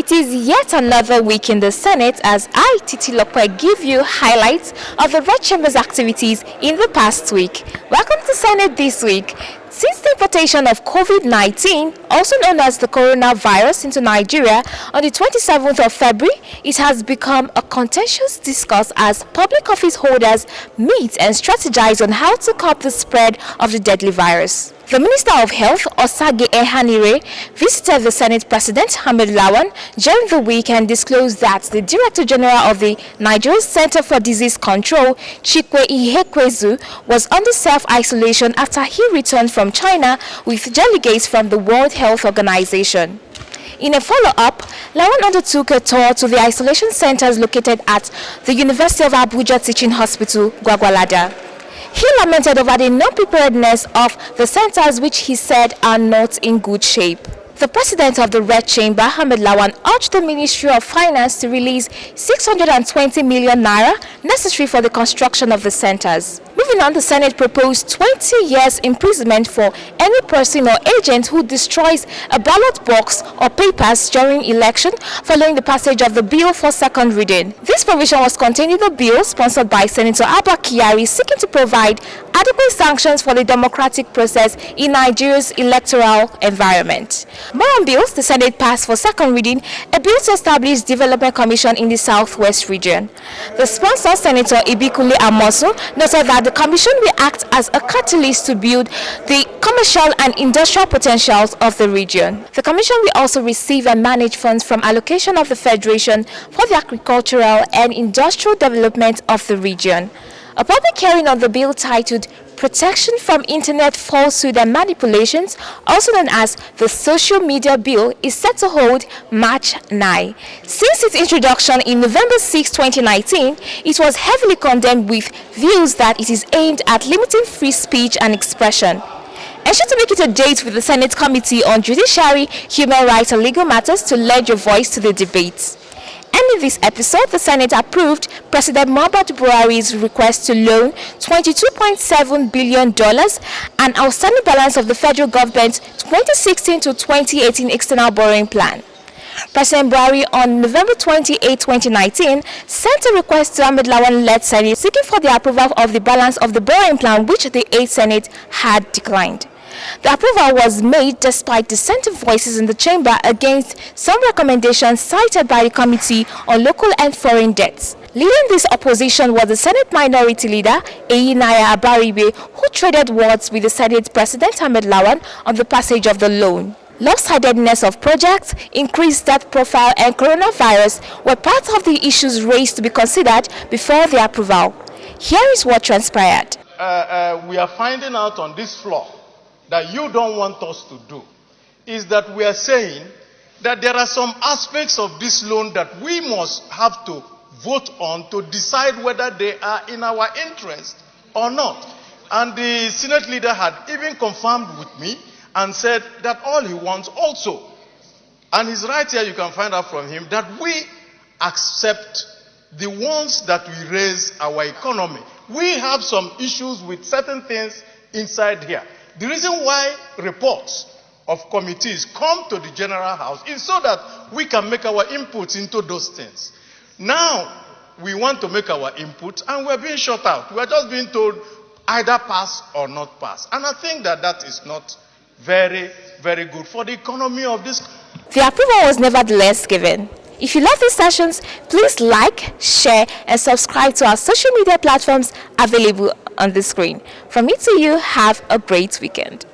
It is yet another week in the Senate as I, Titi Lokwe, give you highlights of the Red Chamber's activities in the past week. Welcome to Senate This Week. Since the importation of COVID-19, also known as the coronavirus, into Nigeria on the 27th of February, it has become a contentious discourse as public office holders meet and strategize on how to curb the spread of the deadly virus. The Minister of Health, Osage Ehanire, visited the Senate President Hamid Lawan during the week and disclosed that the Director General of the Nigerian Center for Disease Control, Chikwe Ihekwezu, was under self-isolation after he returned from China with delegates from the World Health Organization. In a follow-up, Lawan undertook a tour to the isolation centers located at the University of Abuja Teaching Hospital, Gwagwalada. He lamented over the non-preparedness of the centers, which he said are not in good shape. The president of the Red Chamber, Hamid Lawan, urged the Ministry of Finance to release 620 million naira necessary for the construction of the centers. Moving on, the Senate proposed 20 years imprisonment for any person or agent who destroys a ballot box or papers during election following the passage of the bill for second reading. This provision was contained in the bill sponsored by Senator Abba Kyari, seeking to provide adequate sanctions for the democratic process in Nigeria's electoral environment. More on bills, the Senate passed for second reading a bill to establish Development Commission in the Southwest region. The sponsor, Senator Ibikule Amosu, noted that the commission will act as a catalyst to build the commercial and industrial potentials of the region. The commission will also receive and manage funds from allocation of the Federation for the agricultural and industrial development of the region. A public hearing on the bill titled Protection from Internet Falsehood and Manipulations, also known as the Social Media Bill, is set to hold March 9. Since its introduction in November 6, 2019, it was heavily condemned with views that it is aimed at limiting free speech and expression. Ensure to make it a date with the Senate Committee on Judiciary, Human Rights and Legal Matters to lend your voice to the debate. Ending this episode, the Senate approved President Muhammadu Buhari's request to loan $22.7 billion, an outstanding balance of the federal government's 2016 to 2018 external borrowing plan. President Buhari, on November 28, 2019, sent a request to Hamid Lawan-led Senate seeking for the approval of the balance of the borrowing plan, which the 8th Senate had declined. The approval was made despite dissenting voices in the chamber against some recommendations cited by the Committee on Local and Foreign Debts. Leading this opposition was the Senate Minority Leader, Eyinaya Abaribe, who traded words with the Senate President Hamid Lawan on the passage of the loan. Lopsidedness of projects, increased debt profile, and coronavirus were part of the issues raised to be considered before the approval. Here is what transpired. We are finding out on this floor that you don't want us to do is that we are saying that there are some aspects of this loan that we must have to vote on to decide whether they are in our interest or not. And the Senate leader had even confirmed with me and said that all he wants also, and he's right here, you can find out from him, that we accept the ones that will raise our economy. We have some issues with certain things inside here. The reason why reports of committees come to the General House is so that we can make our inputs into those things. Now, we want to make our input and we're being shut out. We're just being told either pass or not pass. And I think that that is not very, very good for the economy of this. The approval was nevertheless given. If you love these sessions, please like, share, and subscribe to our social media platforms available on the screen. From me to you, have a great weekend.